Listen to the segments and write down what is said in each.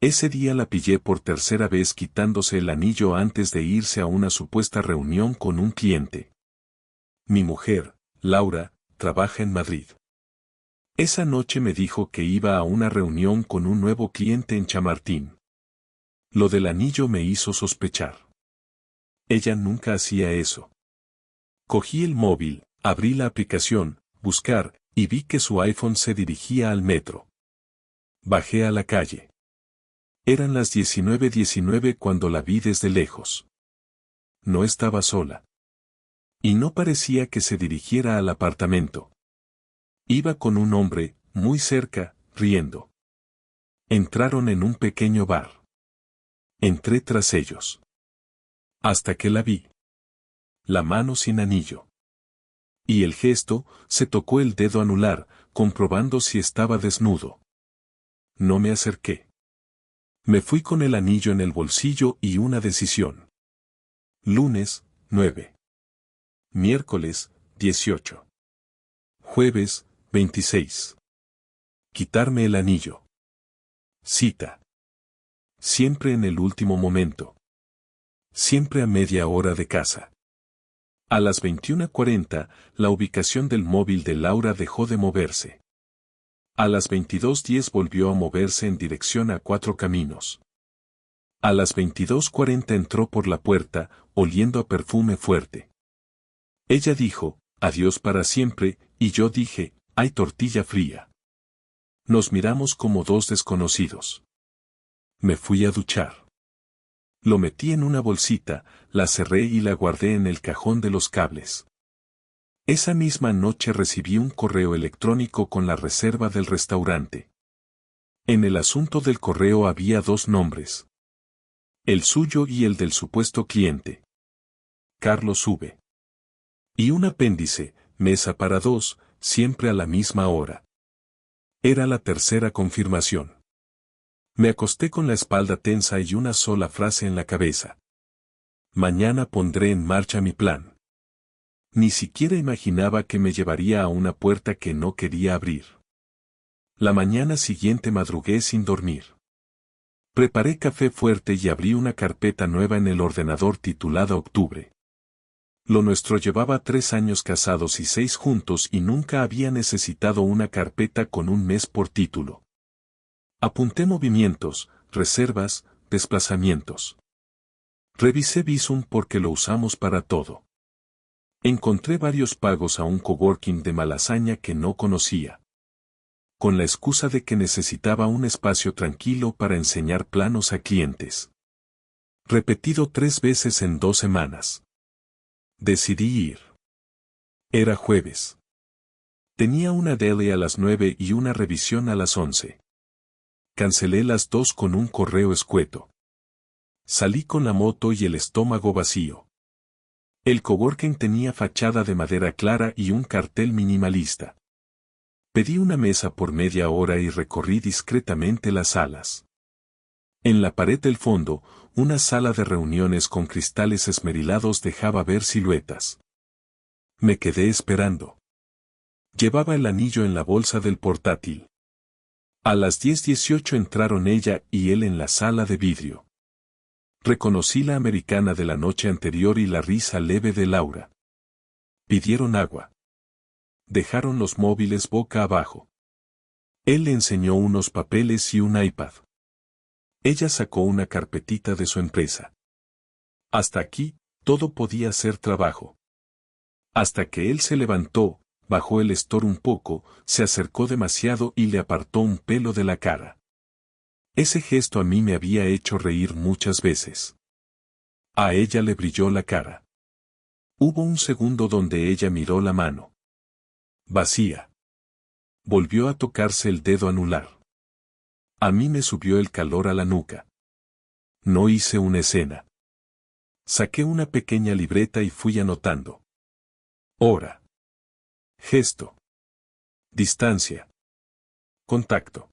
Ese día la pillé por tercera vez quitándose el anillo antes de irse a una supuesta reunión con un cliente. Mi mujer, Laura, trabaja en Madrid. Esa noche me dijo que iba a una reunión con un nuevo cliente en Chamartín. Lo del anillo me hizo sospechar. Ella nunca hacía eso. Cogí el móvil, abrí la aplicación, buscar, y vi que su iPhone se dirigía al metro. Bajé a la calle. Eran las 19:19 cuando la vi desde lejos. No estaba sola. Y no parecía que se dirigiera al apartamento. Iba con un hombre, muy cerca, riendo. Entraron en un pequeño bar. Entré tras ellos. Hasta que la vi. La mano sin anillo. Y el gesto, se tocó el dedo anular, comprobando si estaba desnudo. No me acerqué. Me fui con el anillo en el bolsillo y una decisión. Lunes, 9. Miércoles, 18. Jueves, 26. Quitarme el anillo. Cita. Siempre en el último momento. Siempre a media hora de casa. A las 21:40, la ubicación del móvil de Laura dejó de moverse. A las 22:10 volvió a moverse en dirección a Cuatro Caminos. A las 22:40 entró por la puerta, oliendo a perfume fuerte. Ella dijo, adiós para siempre, y yo dije, hay tortilla fría. Nos miramos como dos desconocidos. Me fui a duchar. Lo metí en una bolsita, la cerré y la guardé en el cajón de los cables. Esa misma noche recibí un correo electrónico con la reserva del restaurante. En el asunto del correo había dos nombres. El suyo y el del supuesto cliente. Carlos V. Y un apéndice, mesa para dos, siempre a la misma hora. Era la tercera confirmación. Me acosté con la espalda tensa y una sola frase en la cabeza. Mañana pondré en marcha mi plan. Ni siquiera imaginaba que me llevaría a una puerta que no quería abrir. La mañana siguiente madrugué sin dormir. Preparé café fuerte y abrí una carpeta nueva en el ordenador titulada Octubre. Lo nuestro llevaba 3 años casados y 6 juntos y nunca había necesitado una carpeta con un mes por título. Apunté movimientos, reservas, desplazamientos. Revisé Bizum porque lo usamos para todo. Encontré varios pagos a un coworking de Malasaña que no conocía. Con la excusa de que necesitaba un espacio tranquilo para enseñar planos a clientes. Repetido 3 veces en 2 semanas. Decidí ir. Era jueves. Tenía una daily a las 9 y una revisión a las 11. Cancelé las 2 con un correo escueto. Salí con la moto y el estómago vacío. El coworking tenía fachada de madera clara y un cartel minimalista. Pedí una mesa por media hora y recorrí discretamente las salas. En la pared del fondo, una sala de reuniones con cristales esmerilados dejaba ver siluetas. Me quedé esperando. Llevaba el anillo en la bolsa del portátil. A las 10:18 entraron ella y él en la sala de vidrio. Reconocí la americana de la noche anterior y la risa leve de Laura. Pidieron agua. Dejaron los móviles boca abajo. Él le enseñó unos papeles y un iPad. Ella sacó una carpetita de su empresa. Hasta aquí, todo podía ser trabajo. Hasta que él se levantó, bajó el store un poco, se acercó demasiado y le apartó un pelo de la cara. Ese gesto a mí me había hecho reír muchas veces. A ella le brilló la cara. Hubo un segundo donde ella miró la mano. Vacía. Volvió a tocarse el dedo anular. A mí me subió el calor a la nuca. No hice una escena. Saqué una pequeña libreta y fui anotando. Hora. Gesto. Distancia. Contacto.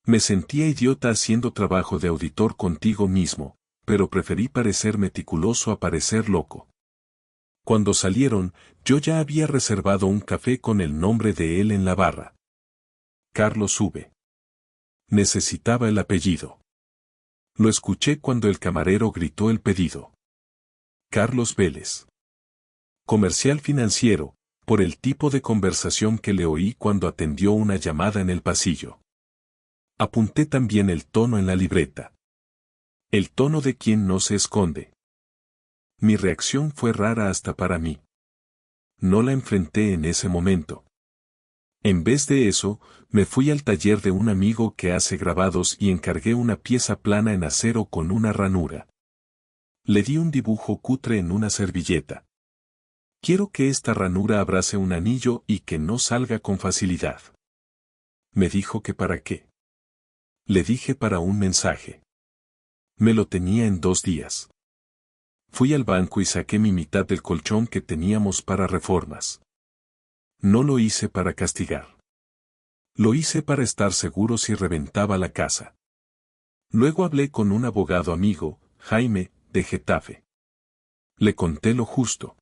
Me sentía idiota haciendo trabajo de auditor contigo mismo, pero preferí parecer meticuloso a parecer loco. Cuando salieron, yo ya había reservado un café con el nombre de él en la barra. Carlos V. Necesitaba el apellido. Lo escuché cuando el camarero gritó el pedido. Carlos Vélez. Comercial financiero, por el tipo de conversación que le oí cuando atendió una llamada en el pasillo. Apunté también el tono en la libreta. El tono de quien no se esconde. Mi reacción fue rara hasta para mí. No la enfrenté en ese momento. En vez de eso, me fui al taller de un amigo que hace grabados y encargué una pieza plana en acero con una ranura. Le di un dibujo cutre en una servilleta. Quiero que esta ranura abrace un anillo y que no salga con facilidad. Me dijo que para qué. Le dije para un mensaje. Me lo tenía en 2 días. Fui al banco y saqué mi mitad del colchón que teníamos para reformas. No lo hice para castigar. Lo hice para estar seguro si reventaba la casa. Luego hablé con un abogado amigo, Jaime, de Getafe. Le conté lo justo.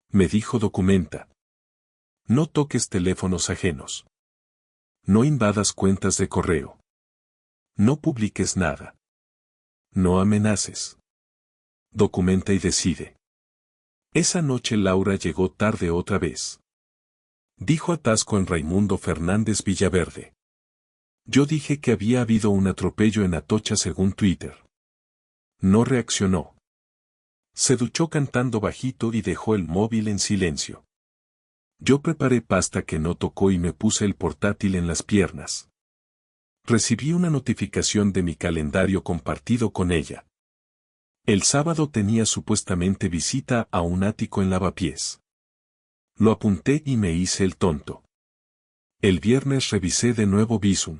Me dijo: documenta. No toques teléfonos ajenos. No invadas cuentas de correo. No publiques nada. No amenaces. Documenta y decide. Esa noche Laura llegó tarde otra vez. Dijo atasco en Raimundo Fernández Villaverde. Yo dije que había habido un atropello en Atocha según Twitter. No reaccionó. Se duchó cantando bajito y dejó el móvil en silencio. Yo preparé pasta que no tocó y me puse el portátil en las piernas. Recibí una notificación de mi calendario compartido con ella. El sábado tenía supuestamente visita a un ático en Lavapiés. Lo apunté y me hice el tonto. El viernes revisé de nuevo Bizum.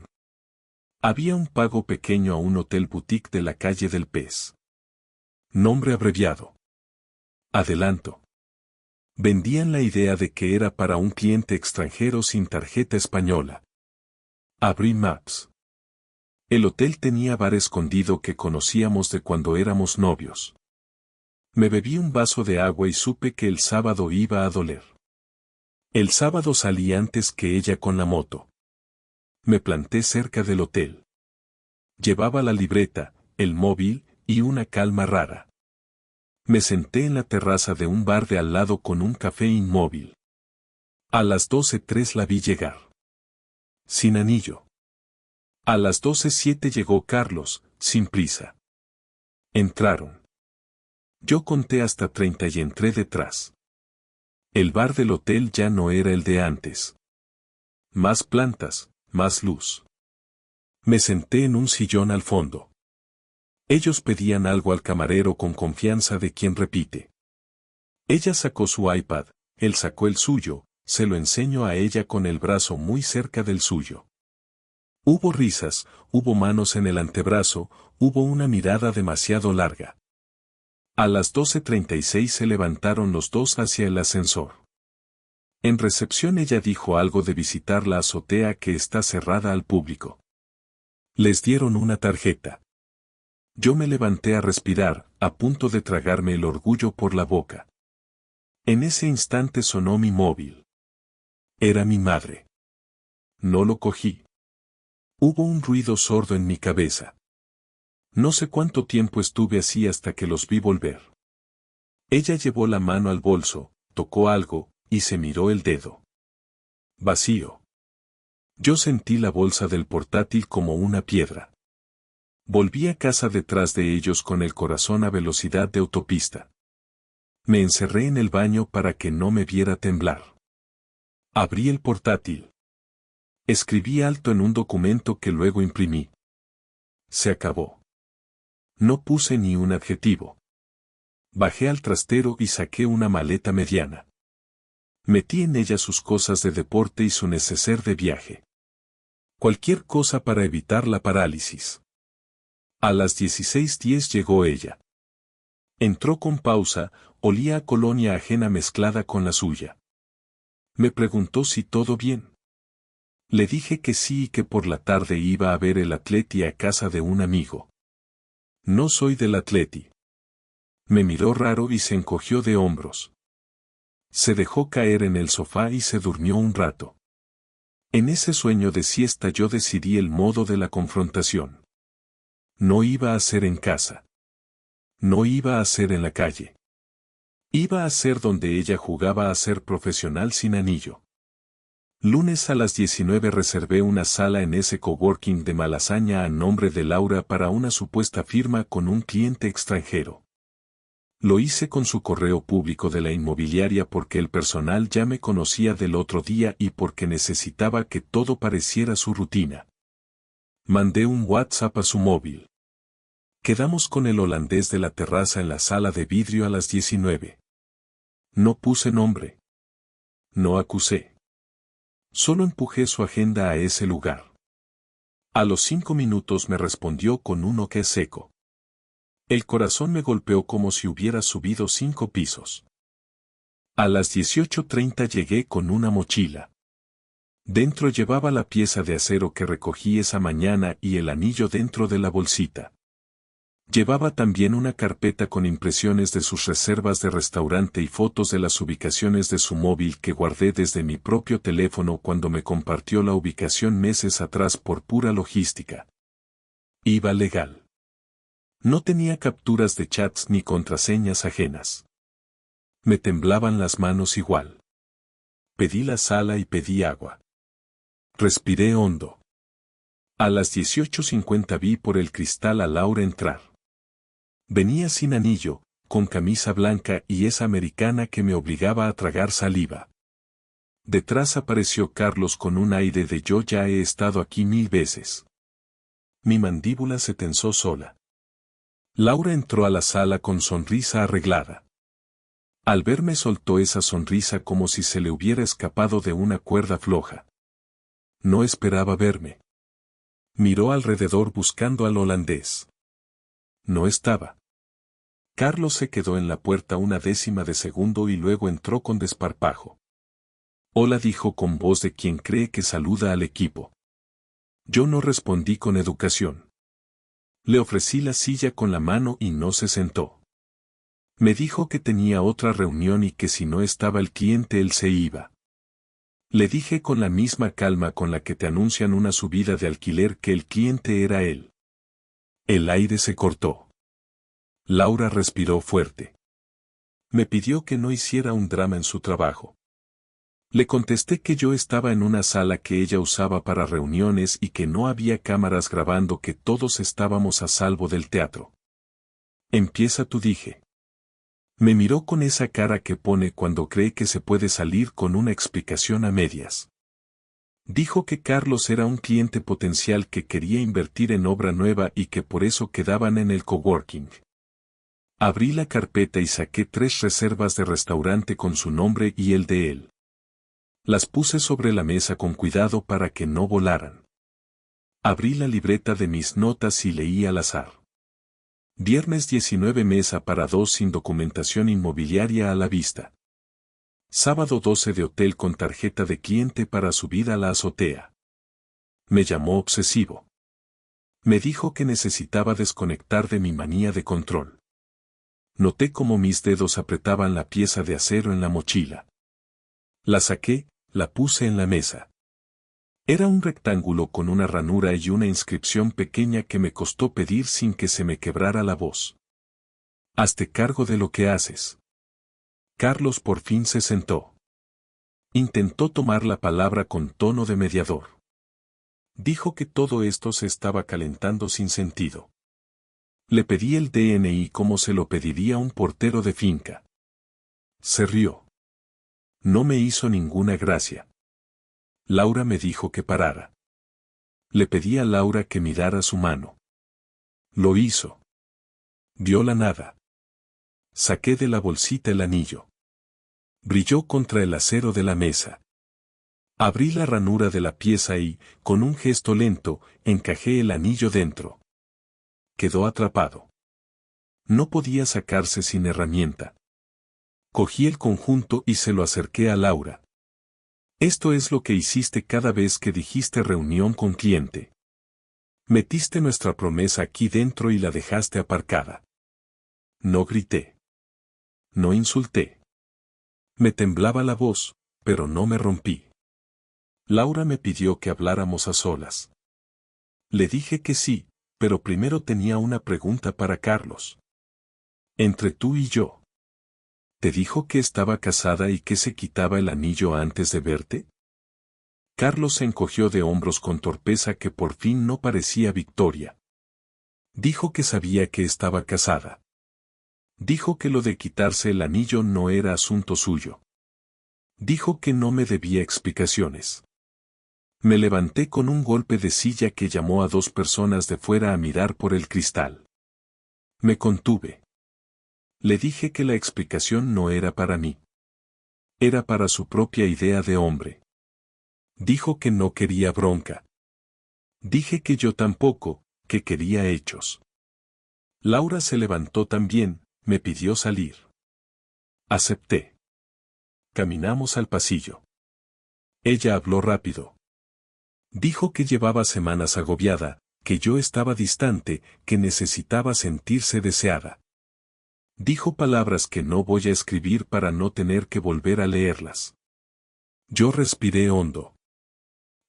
Había un pago pequeño a un hotel boutique de la calle del Pez. Nombre abreviado. Adelanto. Vendían la idea de que era para un cliente extranjero sin tarjeta española. Abrí Maps. El hotel tenía bar escondido que conocíamos de cuando éramos novios. Me bebí un vaso de agua y supe que el sábado iba a doler. El sábado salí antes que ella con la moto. Me planté cerca del hotel. Llevaba la libreta, el móvil y una calma rara. Me senté en la terraza de un bar de al lado con un café inmóvil. A las 12:03 la vi llegar. Sin anillo. A las 12:07 llegó Carlos, sin prisa. Entraron. Yo conté hasta 30 y entré detrás. El bar del hotel ya no era el de antes. Más plantas, más luz. Me senté en un sillón al fondo. Ellos pedían algo al camarero con confianza de quien repite. Ella sacó su iPad, él sacó el suyo, se lo enseñó a ella con el brazo muy cerca del suyo. Hubo risas, hubo manos en el antebrazo, hubo una mirada demasiado larga. A las 12:36 se levantaron los dos hacia el ascensor. En recepción ella dijo algo de visitar la azotea que está cerrada al público. Les dieron una tarjeta. Yo me levanté a respirar, a punto de tragarme el orgullo por la boca. En ese instante sonó mi móvil. Era mi madre. No lo cogí. Hubo un ruido sordo en mi cabeza. No sé cuánto tiempo estuve así hasta que los vi volver. Ella llevó la mano al bolso, tocó algo, y se miró el dedo. Vacío. Yo sentí la bolsa del portátil como una piedra. Volví a casa detrás de ellos con el corazón a velocidad de autopista. Me encerré en el baño para que no me viera temblar. Abrí el portátil. Escribí alto en un documento que luego imprimí. Se acabó. No puse ni un adjetivo. Bajé al trastero y saqué una maleta mediana. Metí en ella sus cosas de deporte y su neceser de viaje. Cualquier cosa para evitar la parálisis. A las 16:10 llegó ella. Entró con pausa, olía a colonia ajena mezclada con la suya. Me preguntó si todo bien. Le dije que sí y que por la tarde iba a ver el Atleti a casa de un amigo. No soy del Atleti. Me miró raro y se encogió de hombros. Se dejó caer en el sofá y se durmió un rato. En ese sueño de siesta yo decidí el modo de la confrontación. No iba a ser en casa. No iba a ser en la calle. Iba a ser donde ella jugaba a ser profesional sin anillo. Lunes a las 19 reservé una sala en ese coworking de Malasaña a nombre de Laura para una supuesta firma con un cliente extranjero. Lo hice con su correo público de la inmobiliaria porque el personal ya me conocía del otro día y porque necesitaba que todo pareciera su rutina. Mandé un WhatsApp a su móvil. Quedamos con el holandés de la terraza en la sala de vidrio a las 19. No puse nombre. No acusé. Solo empujé su agenda a ese lugar. A los 5 minutos me respondió con un ok seco. El corazón me golpeó como si hubiera subido 5 pisos. A las 18:30 llegué con una mochila. Dentro llevaba la pieza de acero que recogí esa mañana y el anillo dentro de la bolsita. Llevaba también una carpeta con impresiones de sus reservas de restaurante y fotos de las ubicaciones de su móvil que guardé desde mi propio teléfono cuando me compartió la ubicación meses atrás por pura logística. Iba legal. No tenía capturas de chats ni contraseñas ajenas. Me temblaban las manos igual. Pedí la sala y pedí agua. Respiré hondo. A las 18:50 vi por el cristal a Laura entrar. Venía sin anillo, con camisa blanca y esa americana que me obligaba a tragar saliva. Detrás apareció Carlos con un aire de yo ya he estado aquí 1000 veces. Mi mandíbula se tensó sola. Laura entró a la sala con sonrisa arreglada. Al verme soltó esa sonrisa como si se le hubiera escapado de una cuerda floja. No esperaba verme. Miró alrededor buscando al holandés. No estaba. Carlos se quedó en la puerta una décima de segundo y luego entró con desparpajo. Hola, dijo con voz de quien cree que saluda al equipo. Yo no respondí con educación. Le ofrecí la silla con la mano y no se sentó. Me dijo que tenía otra reunión y que si no estaba el cliente él se iba. Le dije con la misma calma con la que te anuncian una subida de alquiler que el cliente era él. El aire se cortó. Laura respiró fuerte. Me pidió que no hiciera un drama en su trabajo. Le contesté que yo estaba en una sala que ella usaba para reuniones y que no había cámaras grabando, que todos estábamos a salvo del teatro. Empieza tú, dije. Me miró con esa cara que pone cuando cree que se puede salir con una explicación a medias. Dijo que Carlos era un cliente potencial que quería invertir en obra nueva y que por eso quedaban en el coworking. Abrí la carpeta y saqué 3 reservas de restaurante con su nombre y el de él. Las puse sobre la mesa con cuidado para que no volaran. Abrí la libreta de mis notas y leí al azar. Viernes 19, mesa para 2 sin documentación inmobiliaria a la vista. Sábado 12 de hotel con tarjeta de cliente para subida a la azotea. Me llamó obsesivo. Me dijo que necesitaba desconectar de mi manía de control. Noté cómo mis dedos apretaban la pieza de acero en la mochila. La saqué, la puse en la mesa. Era un rectángulo con una ranura y una inscripción pequeña que me costó pedir sin que se me quebrara la voz. Hazte cargo de lo que haces. Carlos por fin se sentó. Intentó tomar la palabra con tono de mediador. Dijo que todo esto se estaba calentando sin sentido. Le pedí el DNI como se lo pediría un portero de finca. Se rió. No me hizo ninguna gracia. Laura me dijo que parara. Le pedí a Laura que mirara su mano. Lo hizo. Vio la nada. Saqué de la bolsita el anillo. Brilló contra el acero de la mesa. Abrí la ranura de la pieza y, con un gesto lento, encajé el anillo dentro. Quedó atrapado. No podía sacarse sin herramienta. Cogí el conjunto y se lo acerqué a Laura. Esto es lo que hiciste cada vez que dijiste reunión con cliente. Metiste nuestra promesa aquí dentro y la dejaste aparcada. No grité. No insulté. Me temblaba la voz, pero no me rompí. Laura me pidió que habláramos a solas. Le dije que sí, Pero primero tenía una pregunta para Carlos. Entre tú y yo. ¿Te dijo que estaba casada y que se quitaba el anillo antes de verte? Carlos se encogió de hombros con torpeza que por fin no parecía victoria. Dijo que sabía que estaba casada. Dijo que lo de quitarse el anillo no era asunto suyo. Dijo que no me debía explicaciones. Me levanté con un golpe de silla que llamó a 2 personas de fuera a mirar por el cristal. Me contuve. Le dije que la explicación no era para mí. Era para su propia idea de hombre. Dijo que no quería bronca. Dije que yo tampoco, que quería hechos. Laura se levantó también, me pidió salir. Acepté. Caminamos al pasillo. Ella habló rápido. Dijo que llevaba semanas agobiada, que yo estaba distante, que necesitaba sentirse deseada. Dijo palabras que no voy a escribir para no tener que volver a leerlas. Yo respiré hondo.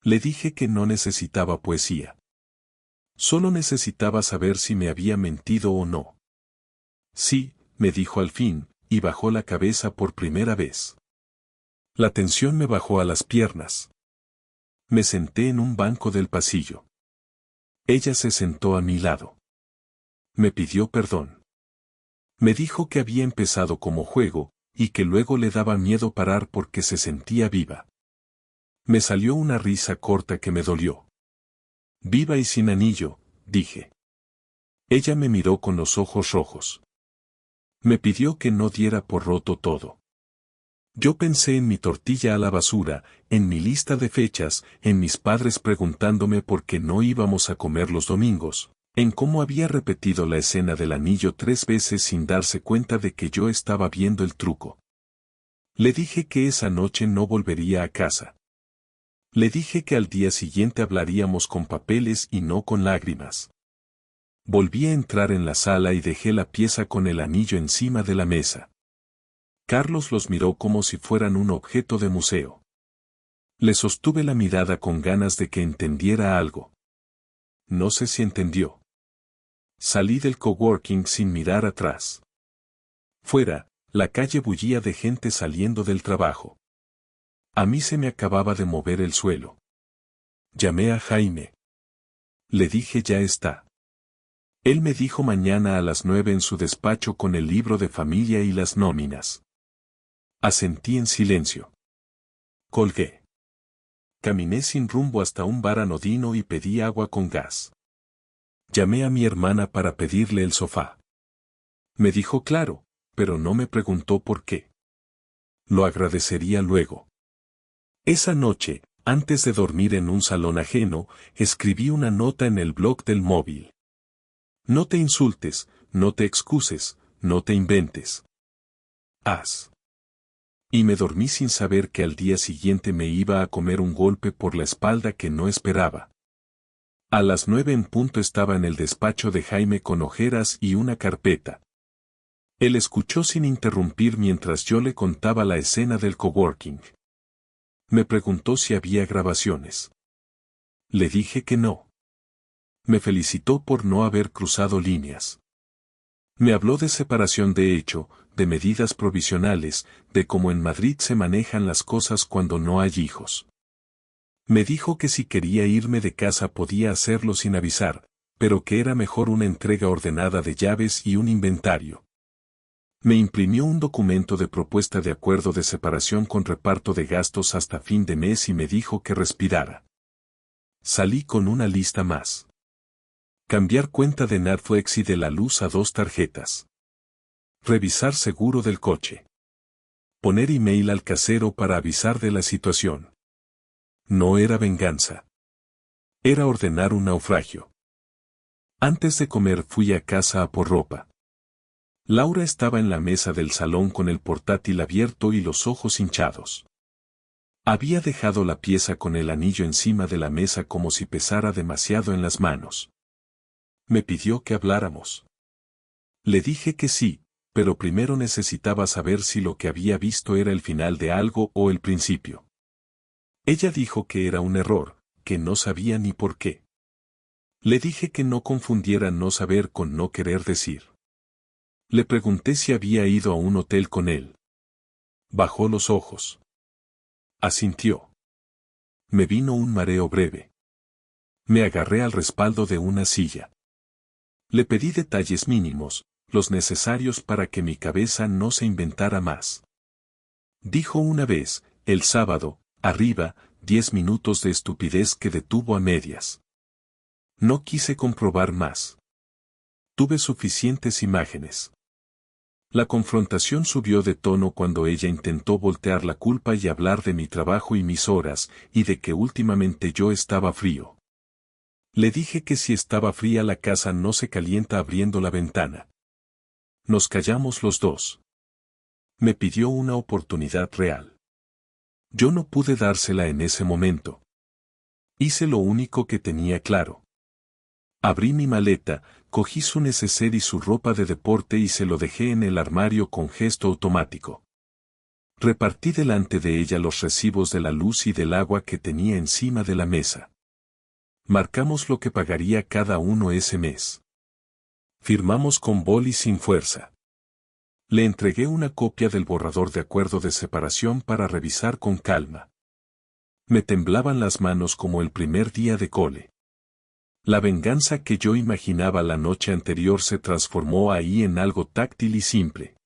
Le dije que no necesitaba poesía. Solo necesitaba saber si me había mentido o no. Sí, me dijo al fin, y bajó la cabeza por primera vez. La tensión me bajó a las piernas. Me senté en un banco del pasillo. Ella se sentó a mi lado. Me pidió perdón. Me dijo que había empezado como juego, y que luego le daba miedo parar porque se sentía viva. Me salió una risa corta que me dolió. Viva y sin anillo, dije. Ella me miró con los ojos rojos. Me pidió que no diera por roto todo. Yo pensé en mi tortilla a la basura, en mi lista de fechas, en mis padres preguntándome por qué no íbamos a comer los domingos, en cómo había repetido la escena del anillo 3 veces sin darse cuenta de que yo estaba viendo el truco. Le dije que esa noche no volvería a casa. Le dije que al día siguiente hablaríamos con papeles y no con lágrimas. Volví a entrar en la sala y dejé la pieza con el anillo encima de la mesa. Carlos los miró como si fueran un objeto de museo. Le sostuve la mirada con ganas de que entendiera algo. No sé si entendió. Salí del coworking sin mirar atrás. Fuera, la calle bullía de gente saliendo del trabajo. A mí se me acababa de mover el suelo. Llamé a Jaime. Le dije ya está. Él me dijo mañana a las 9 en su despacho con el libro de familia y las nóminas. Asentí en silencio. Colgué. Caminé sin rumbo hasta un bar anodino y pedí agua con gas. Llamé a mi hermana para pedirle el sofá. Me dijo claro, pero no me preguntó por qué. Lo agradecería luego. Esa noche, antes de dormir en un salón ajeno, escribí una nota en el blog del móvil. No te insultes, no te excuses, no te inventes. Haz. Y me dormí sin saber que al día siguiente me iba a comer un golpe por la espalda que no esperaba. A las 9 en punto estaba en el despacho de Jaime con ojeras y una carpeta. Él escuchó sin interrumpir mientras yo le contaba la escena del coworking. Me preguntó si había grabaciones. Le dije que no. Me felicitó por no haber cruzado líneas. Me habló de separación de hecho, de medidas provisionales, de cómo en Madrid se manejan las cosas cuando no hay hijos. Me dijo que si quería irme de casa podía hacerlo sin avisar, pero que era mejor una entrega ordenada de llaves y un inventario. Me imprimió un documento de propuesta de acuerdo de separación con reparto de gastos hasta fin de mes y me dijo que respirara. Salí con una lista más. Cambiar cuenta de Netflix y de la luz a 2 tarjetas. Revisar seguro del coche. Poner email al casero para avisar de la situación. No era venganza. Era ordenar un naufragio. Antes de comer fui a casa a por ropa. Laura estaba en la mesa del salón con el portátil abierto y los ojos hinchados. Había dejado la pieza con el anillo encima de la mesa como si pesara demasiado en las manos. Me pidió que habláramos. Le dije que sí, pero primero necesitaba saber si lo que había visto era el final de algo o el principio. Ella dijo que era un error, que no sabía ni por qué. Le dije que no confundiera no saber con no querer decir. Le pregunté si había ido a un hotel con él. Bajó los ojos. Asintió. Me vino un mareo breve. Me agarré al respaldo de una silla. Le pedí detalles mínimos, los necesarios para que mi cabeza no se inventara más. Dijo una vez, el sábado, arriba, 10 minutos de estupidez que detuvo a medias. No quise comprobar más. Tuve suficientes imágenes. La confrontación subió de tono cuando ella intentó voltear la culpa y hablar de mi trabajo y mis horas, y de que últimamente yo estaba frío. Le dije que si estaba fría la casa no se calienta abriendo la ventana. Nos callamos los dos. Me pidió una oportunidad real. Yo no pude dársela en ese momento. Hice lo único que tenía claro. Abrí mi maleta, cogí su neceser y su ropa de deporte y se lo dejé en el armario con gesto automático. Repartí delante de ella los recibos de la luz y del agua que tenía encima de la mesa. Marcamos lo que pagaría cada uno ese mes. Firmamos con boli sin fuerza. Le entregué una copia del borrador de acuerdo de separación para revisar con calma. Me temblaban las manos como el primer día de cole. La venganza que yo imaginaba la noche anterior se transformó ahí en algo táctil y simple.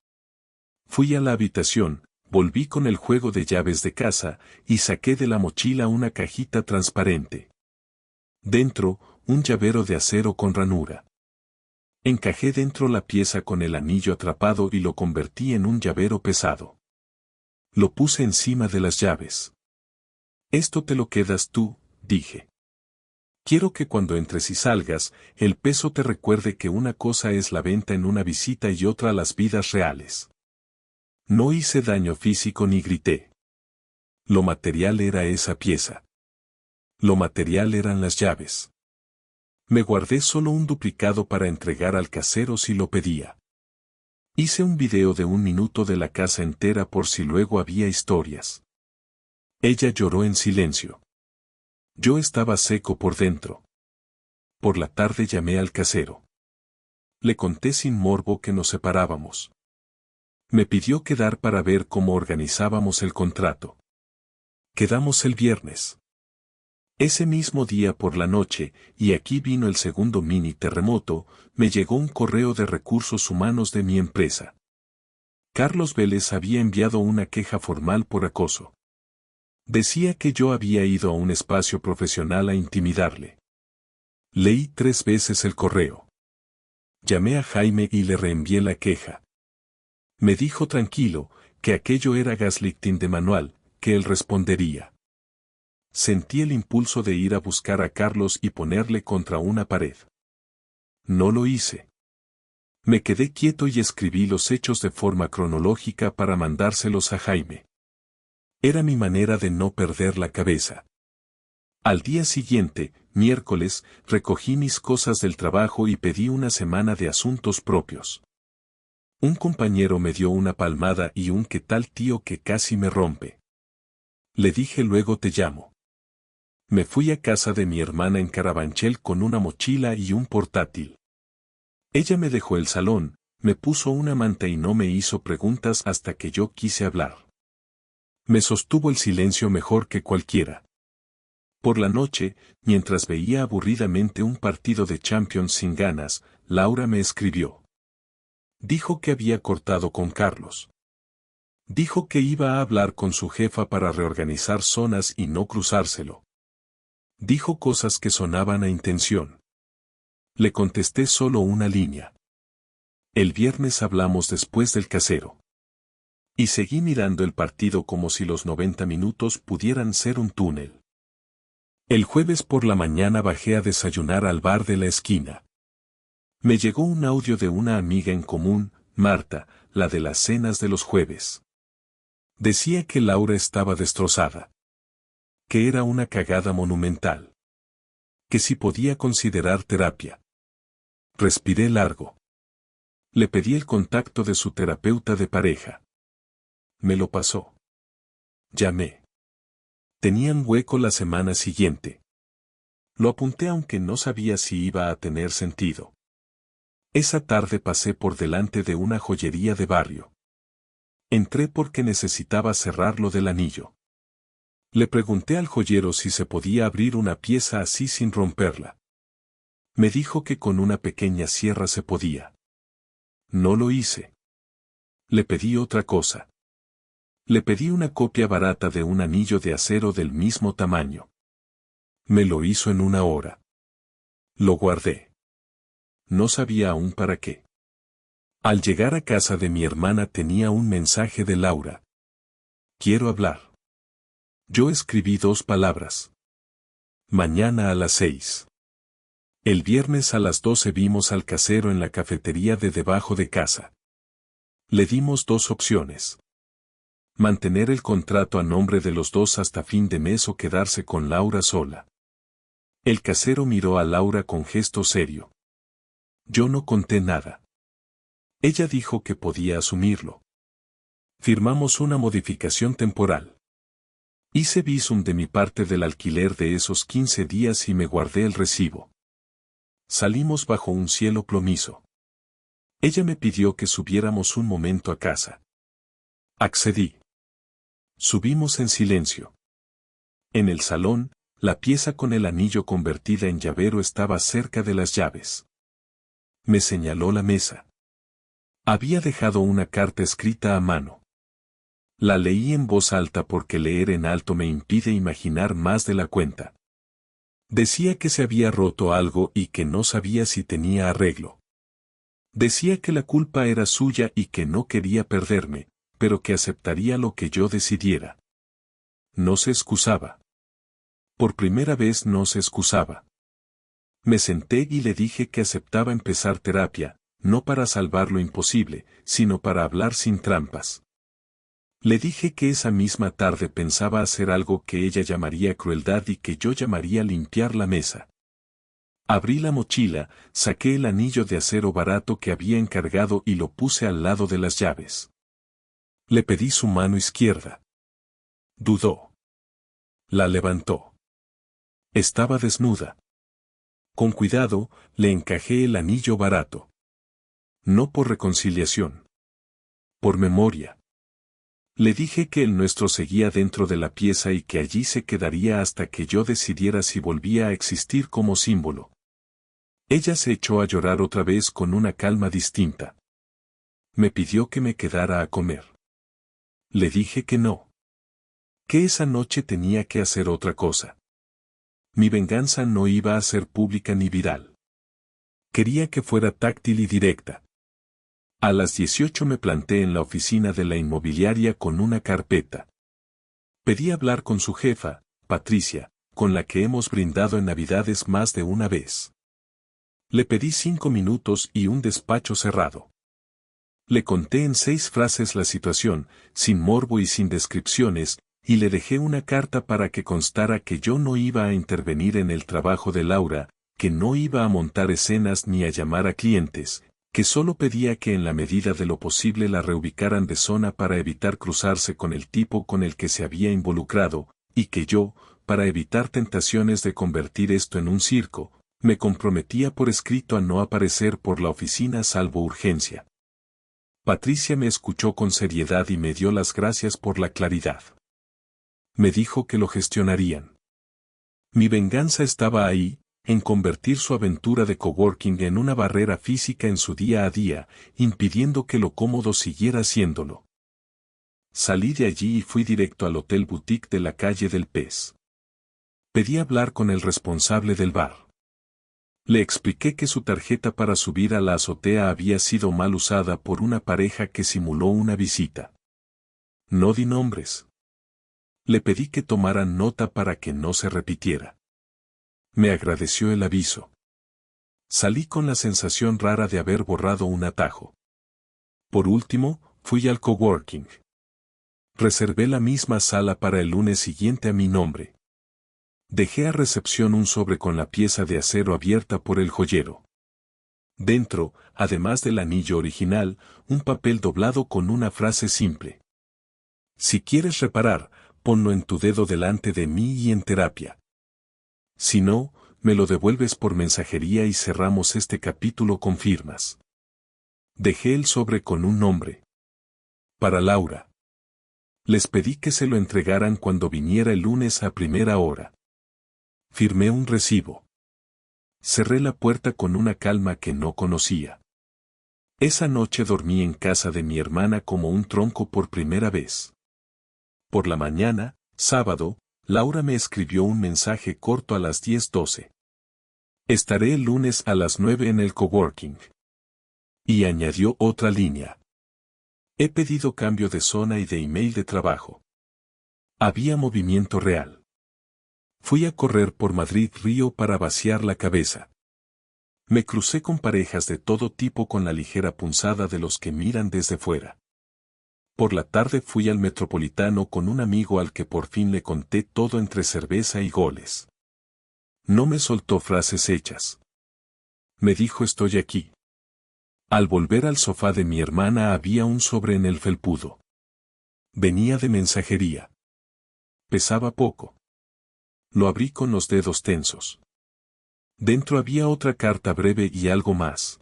Fui a la habitación, volví con el juego de llaves de casa, y saqué de la mochila una cajita transparente. Dentro, un llavero de acero con ranura. Encajé dentro la pieza con el anillo atrapado y lo convertí en un llavero pesado. Lo puse encima de las llaves. Esto te lo quedas tú, dije. Quiero que cuando entres y salgas, el peso te recuerde que una cosa es la venta en una visita y otra las vidas reales. No hice daño físico ni grité. Lo material era esa pieza. Lo material eran las llaves. Me guardé solo un duplicado para entregar al casero si lo pedía. Hice un video de 1 minuto de la casa entera por si luego había historias. Ella lloró en silencio. Yo estaba seco por dentro. Por la tarde llamé al casero. Le conté sin morbo que nos separábamos. Me pidió quedar para ver cómo organizábamos el contrato. Quedamos el viernes. Ese mismo día por la noche, y aquí vino el segundo mini terremoto, me llegó un correo de recursos humanos de mi empresa. Carlos Vélez había enviado una queja formal por acoso. Decía que yo había ido a un espacio profesional a intimidarle. Leí 3 veces el correo. Llamé a Jaime y le reenvié la queja. Me dijo tranquilo, que aquello era gaslighting de manual, que él respondería. Sentí el impulso de ir a buscar a Carlos y ponerle contra una pared. No lo hice. Me quedé quieto y escribí los hechos de forma cronológica para mandárselos a Jaime. Era mi manera de no perder la cabeza. Al día siguiente, miércoles, recogí mis cosas del trabajo y pedí una semana de asuntos propios. Un compañero me dio una palmada y un ¿qué tal tío que casi me rompe? Le dije luego te llamo. Me fui a casa de mi hermana en Carabanchel con una mochila y un portátil. Ella me dejó el salón, me puso una manta y no me hizo preguntas hasta que yo quise hablar. Me sostuvo el silencio mejor que cualquiera. Por la noche, mientras veía aburridamente un partido de Champions sin ganas, Laura me escribió. Dijo que había cortado con Carlos. Dijo que iba a hablar con su jefa para reorganizar zonas y no cruzárselo. Dijo cosas que sonaban a intención. Le contesté solo una línea. El viernes hablamos después del casero. Y seguí mirando el partido como si los 90 minutos pudieran ser un túnel. El jueves por la mañana bajé a desayunar al bar de la esquina. Me llegó un audio de una amiga en común, Marta, la de las cenas de los jueves. Decía que Laura estaba destrozada. Que era una cagada monumental. Que si podía considerar terapia. Respiré largo. Le pedí el contacto de su terapeuta de pareja. Me lo pasó. Llamé. Tenían hueco la semana siguiente. Lo apunté aunque no sabía si iba a tener sentido. Esa tarde pasé por delante de una joyería de barrio. Entré porque necesitaba cerrar lo del anillo. Le pregunté al joyero si se podía abrir una pieza así sin romperla. Me dijo que con una pequeña sierra se podía. No lo hice. Le pedí otra cosa. Le pedí una copia barata de un anillo de acero del mismo tamaño. Me lo hizo en una hora. Lo guardé. No sabía aún para qué. Al llegar a casa de mi hermana tenía un mensaje de Laura. Quiero hablar. Yo escribí 2 palabras. Mañana a las 6. El viernes a las 12 vimos al casero en la cafetería de debajo de casa. Le dimos 2 opciones. Mantener el contrato a nombre de los dos hasta fin de mes o quedarse con Laura sola. El casero miró a Laura con gesto serio. Yo no conté nada. Ella dijo que podía asumirlo. Firmamos una modificación temporal. Hice visum de mi parte del alquiler de esos 15 días y me guardé el recibo. Salimos bajo un cielo plomizo. Ella me pidió que subiéramos un momento a casa. Accedí. Subimos en silencio. En el salón, la pieza con el anillo convertida en llavero estaba cerca de las llaves. Me señaló la mesa. Había dejado una carta escrita a mano. La leí en voz alta porque leer en alto me impide imaginar más de la cuenta. Decía que se había roto algo y que no sabía si tenía arreglo. Decía que la culpa era suya y que no quería perderme, pero que aceptaría lo que yo decidiera. No se excusaba. Por primera vez no se excusaba. Me senté y le dije que aceptaba empezar terapia, no para salvar lo imposible, sino para hablar sin trampas. Le dije que esa misma tarde pensaba hacer algo que ella llamaría crueldad y que yo llamaría limpiar la mesa. Abrí la mochila, saqué el anillo de acero barato que había encargado y lo puse al lado de las llaves. Le pedí su mano izquierda. Dudó. La levantó. Estaba desnuda. Con cuidado, le encajé el anillo barato. No por reconciliación. Por memoria. Le dije que el nuestro seguía dentro de la pieza y que allí se quedaría hasta que yo decidiera si volvía a existir como símbolo. Ella se echó a llorar otra vez con una calma distinta. Me pidió que me quedara a comer. Le dije que no. Que esa noche tenía que hacer otra cosa. Mi venganza no iba a ser pública ni viral. Quería que fuera táctil y directa. A las 18 me planté en la oficina de la inmobiliaria con una carpeta. Pedí hablar con su jefa, Patricia, con la que hemos brindado en Navidades más de una vez. Le pedí 5 minutos y un despacho cerrado. Le conté en 6 frases la situación, sin morbo y sin descripciones, y le dejé una carta para que constara que yo no iba a intervenir en el trabajo de Laura, que no iba a montar escenas ni a llamar a clientes, que solo pedía que en la medida de lo posible la reubicaran de zona para evitar cruzarse con el tipo con el que se había involucrado, y que yo, para evitar tentaciones de convertir esto en un circo, me comprometía por escrito a no aparecer por la oficina salvo urgencia. Patricia me escuchó con seriedad y me dio las gracias por la claridad. Me dijo que lo gestionarían. Mi venganza estaba ahí, en convertir su aventura de coworking en una barrera física en su día a día, impidiendo que lo cómodo siguiera haciéndolo. Salí de allí y fui directo al Hotel Boutique de la calle del Pez. Pedí hablar con el responsable del bar. Le expliqué que su tarjeta para subir a la azotea había sido mal usada por una pareja que simuló una visita. No di nombres. Le pedí que tomaran nota para que no se repitiera. Me agradeció el aviso. Salí con la sensación rara de haber borrado un atajo. Por último, fui al coworking. Reservé la misma sala para el lunes siguiente a mi nombre. Dejé a recepción un sobre con la pieza de acero abierta por el joyero. Dentro, además del anillo original, un papel doblado con una frase simple. Si quieres reparar, ponlo en tu dedo delante de mí y en terapia. Si no, me lo devuelves por mensajería y cerramos este capítulo con firmas. Dejé el sobre con un nombre. Para Laura. Les pedí que se lo entregaran cuando viniera el lunes a primera hora. Firmé un recibo. Cerré la puerta con una calma que no conocía. Esa noche dormí en casa de mi hermana como un tronco por primera vez. Por la mañana, sábado, Laura me escribió un mensaje corto a las 10:12. Estaré el lunes a las 9 en el coworking. Y añadió otra línea. He pedido cambio de zona y de email de trabajo. Había movimiento real. Fui a correr por Madrid Río para vaciar la cabeza. Me crucé con parejas de todo tipo con la ligera punzada de los que miran desde fuera. Por la tarde fui al Metropolitano con un amigo al que por fin le conté todo entre cerveza y goles. No me soltó frases hechas. Me dijo estoy aquí. Al volver al sofá de mi hermana había un sobre en el felpudo. Venía de mensajería. Pesaba poco. Lo abrí con los dedos tensos. Dentro había otra carta breve y algo más.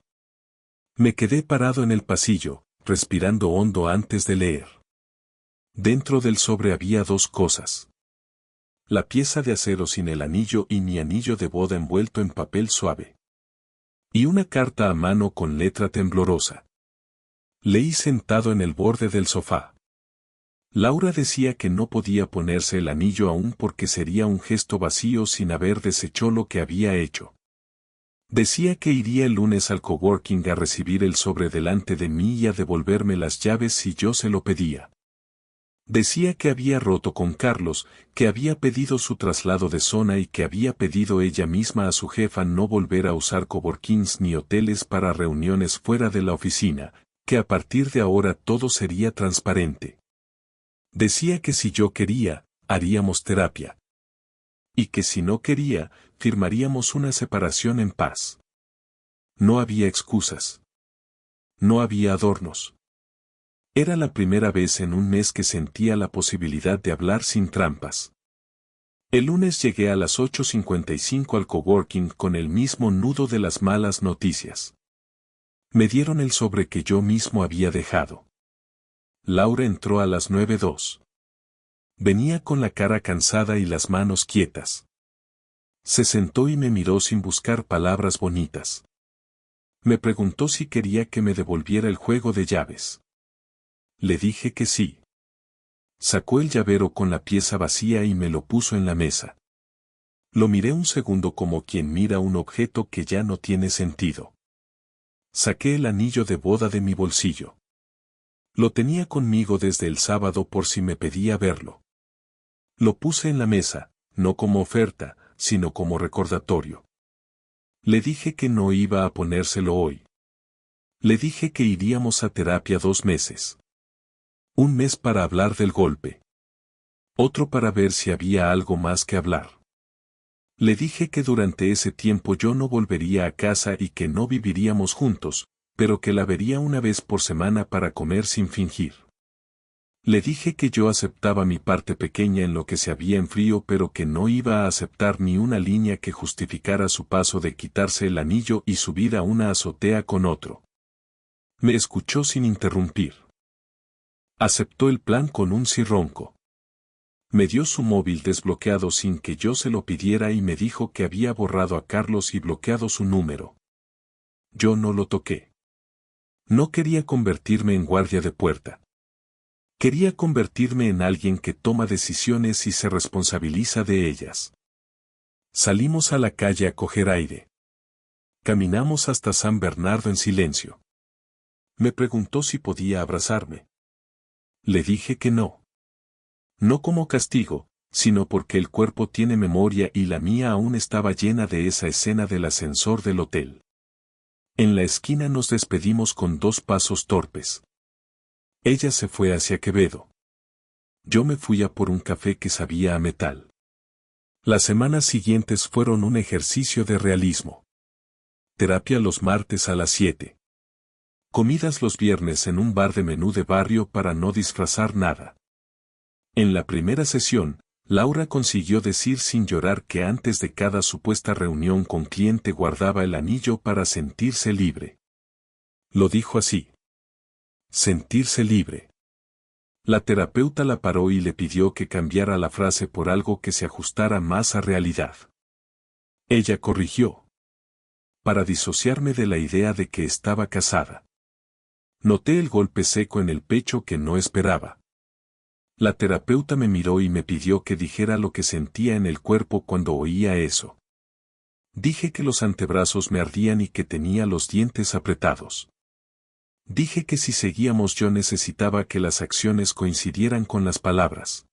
Me quedé parado en el pasillo, respirando hondo antes de leer. Dentro del sobre había dos cosas. La pieza de acero sin el anillo y mi anillo de boda envuelto en papel suave. Y una carta a mano con letra temblorosa. Leí sentado en el borde del sofá. Laura decía que no podía ponerse el anillo aún porque sería un gesto vacío sin haber deshecho lo que había hecho. Decía que iría el lunes al coworking a recibir el sobre delante de mí y a devolverme las llaves si yo se lo pedía. Decía que había roto con Carlos, que había pedido su traslado de zona y que había pedido ella misma a su jefa no volver a usar coworkings ni hoteles para reuniones fuera de la oficina, que a partir de ahora todo sería transparente. Decía que si yo quería, haríamos terapia. Y que si no quería, firmaríamos una separación en paz. No había excusas. No había adornos. Era la primera vez en un mes que sentía la posibilidad de hablar sin trampas. El lunes llegué a las 8:55 al coworking con el mismo nudo de las malas noticias. Me dieron el sobre que yo mismo había dejado. Laura entró a las 9:02. Venía con la cara cansada y las manos quietas. Se sentó y me miró sin buscar palabras bonitas. Me preguntó si quería que me devolviera el juego de llaves. Le dije que sí. Sacó el llavero con la pieza vacía y me lo puso en la mesa. Lo miré un segundo como quien mira un objeto que ya no tiene sentido. Saqué el anillo de boda de mi bolsillo. Lo tenía conmigo desde el sábado por si me pedía verlo. Lo puse en la mesa, no como oferta, sino como recordatorio. Le dije que no iba a ponérselo hoy. Le dije que iríamos a terapia 2 meses. Un mes para hablar del golpe. Otro para ver si había algo más que hablar. Le dije que durante ese tiempo yo no volvería a casa y que no viviríamos juntos, pero que la vería una vez por semana para comer sin fingir. Le dije que yo aceptaba mi parte pequeña en lo que se había en frío pero que no iba a aceptar ni una línea que justificara su paso de quitarse el anillo y subir a una azotea con otro. Me escuchó sin interrumpir. Aceptó el plan con un sí ronco. Me dio su móvil desbloqueado sin que yo se lo pidiera y me dijo que había borrado a Carlos y bloqueado su número. Yo no lo toqué. No quería convertirme en guardia de puerta. Quería convertirme en alguien que toma decisiones y se responsabiliza de ellas. Salimos a la calle a coger aire. Caminamos hasta San Bernardo en silencio. Me preguntó si podía abrazarme. Le dije que no. No como castigo, sino porque el cuerpo tiene memoria y la mía aún estaba llena de esa escena del ascensor del hotel. En la esquina nos despedimos con 2 pasos torpes. Ella se fue hacia Quevedo. Yo me fui a por un café que sabía a metal. Las semanas siguientes fueron un ejercicio de realismo. Terapia los martes a las 7. Comidas los viernes en un bar de menú de barrio para no disfrazar nada. En la primera sesión, Laura consiguió decir sin llorar que antes de cada supuesta reunión con cliente guardaba el anillo para sentirse libre. Lo dijo así. Sentirse libre. La terapeuta la paró y le pidió que cambiara la frase por algo que se ajustara más a realidad. Ella corrigió. Para disociarme de la idea de que estaba casada. Noté el golpe seco en el pecho que no esperaba. La terapeuta me miró y me pidió que dijera lo que sentía en el cuerpo cuando oía eso. Dije que los antebrazos me ardían y que tenía los dientes apretados. Dije que si seguíamos yo necesitaba que las acciones coincidieran con las palabras.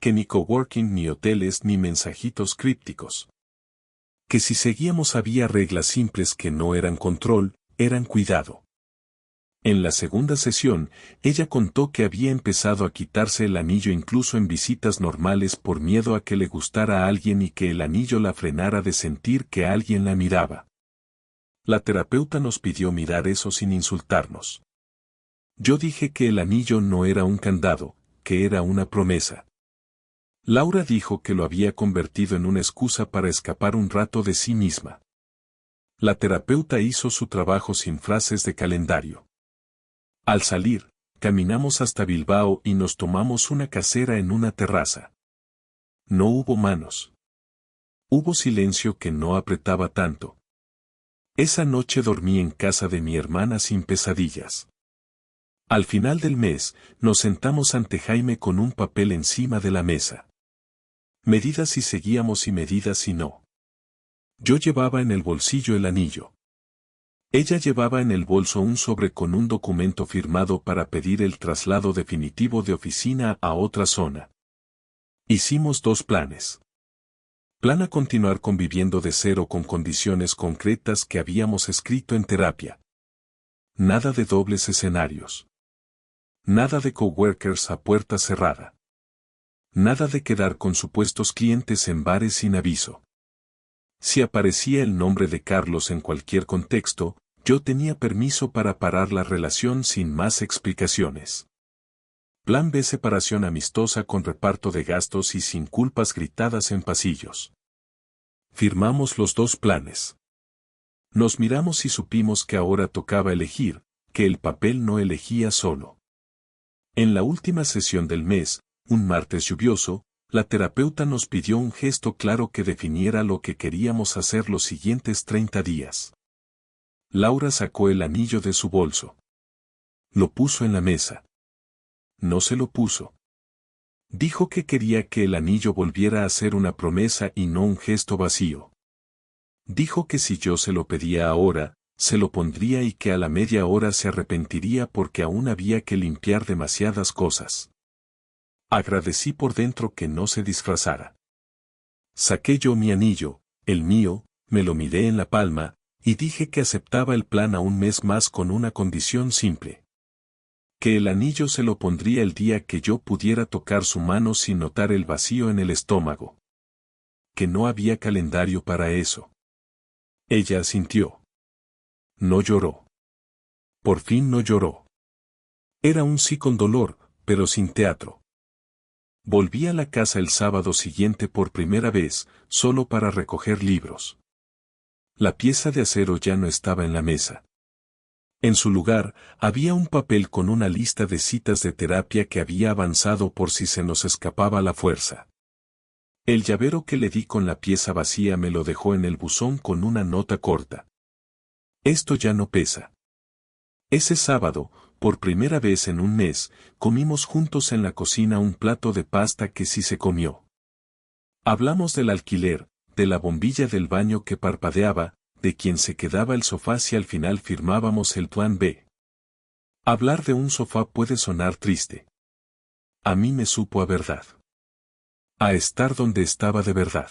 Que ni coworking ni hoteles ni mensajitos crípticos. Que si seguíamos había reglas simples que no eran control, eran cuidado. En la segunda sesión, ella contó que había empezado a quitarse el anillo incluso en visitas normales por miedo a que le gustara a alguien y que el anillo la frenara de sentir que alguien la miraba. La terapeuta nos pidió mirar eso sin insultarnos. Yo dije que el anillo no era un candado, que era una promesa. Laura dijo que lo había convertido en una excusa para escapar un rato de sí misma. La terapeuta hizo su trabajo sin frases de calendario. Al salir, caminamos hasta Bilbao y nos tomamos una casera en una terraza. No hubo manos. Hubo silencio que no apretaba tanto. Esa noche dormí en casa de mi hermana sin pesadillas. Al final del mes, nos sentamos ante Jaime con un papel encima de la mesa. Medidas si seguíamos y medidas si no. Yo llevaba en el bolsillo el anillo. Ella llevaba en el bolso un sobre con un documento firmado para pedir el traslado definitivo de oficina a otra zona. Hicimos dos planes. Plan a continuar conviviendo de cero con condiciones concretas que habíamos escrito en terapia. Nada de dobles escenarios. Nada de coworkers a puerta cerrada. Nada de quedar con supuestos clientes en bares sin aviso. Si aparecía el nombre de Carlos en cualquier contexto, yo tenía permiso para parar la relación sin más explicaciones. Plan B: separación amistosa con reparto de gastos y sin culpas gritadas en pasillos. Firmamos los dos planes. Nos miramos y supimos que ahora tocaba elegir, que el papel no elegía solo. En la última sesión del mes, un martes lluvioso, la terapeuta nos pidió un gesto claro que definiera lo que queríamos hacer los siguientes 30 días. Laura sacó el anillo de su bolso. Lo puso en la mesa. No se lo puso. Dijo que quería que el anillo volviera a ser una promesa y no un gesto vacío. Dijo que si yo se lo pedía ahora, se lo pondría y que a la media hora se arrepentiría porque aún había que limpiar demasiadas cosas. Agradecí por dentro que no se disfrazara. Saqué yo mi anillo, el mío, me lo miré en la palma, y dije que aceptaba el plan a un mes más con una condición simple. Que el anillo se lo pondría el día que yo pudiera tocar su mano sin notar el vacío en el estómago. Que no había calendario para eso. Ella asintió. No lloró. Por fin no lloró. Era un sí con dolor, pero sin teatro. Volví a la casa el sábado siguiente por primera vez, solo para recoger libros. La pieza de acero ya no estaba en la mesa. En su lugar, había un papel con una lista de citas de terapia que había avanzado por si se nos escapaba la fuerza. El llavero que le di con la pieza vacía me lo dejó en el buzón con una nota corta. Esto ya no pesa. Ese sábado, por primera vez en un mes, comimos juntos en la cocina un plato de pasta que sí se comió. Hablamos del alquiler, de la bombilla del baño que parpadeaba, de quién se quedaba el sofá si al final firmábamos el plan B. Hablar de un sofá puede sonar triste. A mí me supo a verdad. A estar donde estaba de verdad.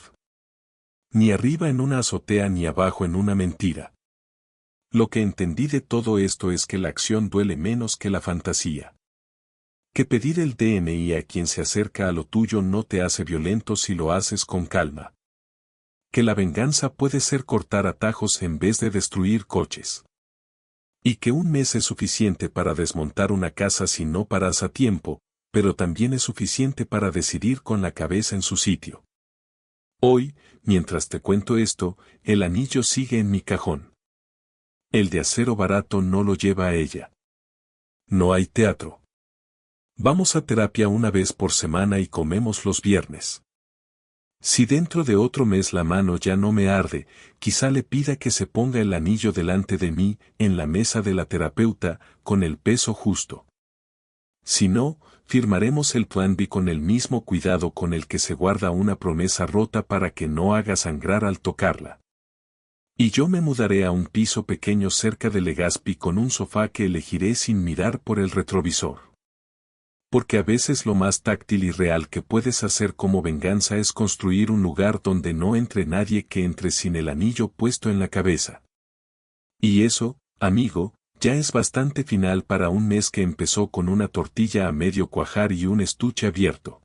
Ni arriba en una azotea ni abajo en una mentira. Lo que entendí de todo esto es que la acción duele menos que la fantasía. Que pedir el DNI a quien se acerca a lo tuyo no te hace violento si lo haces con calma. Que la venganza puede ser cortar atajos en vez de destruir coches. Y que un mes es suficiente para desmontar una casa si no paras a tiempo, pero también es suficiente para decidir con la cabeza en su sitio. Hoy, mientras te cuento esto, el anillo sigue en mi cajón. El de acero barato no lo lleva a ella. No hay teatro. Vamos a terapia una vez por semana y comemos los viernes. Si dentro de otro mes la mano ya no me arde, quizá le pida que se ponga el anillo delante de mí, en la mesa de la terapeuta, con el peso justo. Si no, firmaremos el plan B con el mismo cuidado con el que se guarda una promesa rota para que no haga sangrar al tocarla. Y yo me mudaré a un piso pequeño cerca de Legazpi con un sofá que elegiré sin mirar por el retrovisor. Porque a veces lo más táctil y real que puedes hacer como venganza es construir un lugar donde no entre nadie que entre sin el anillo puesto en la cabeza. Y eso, amigo, ya es bastante final para un mes que empezó con una tortilla a medio cuajar y un estuche abierto.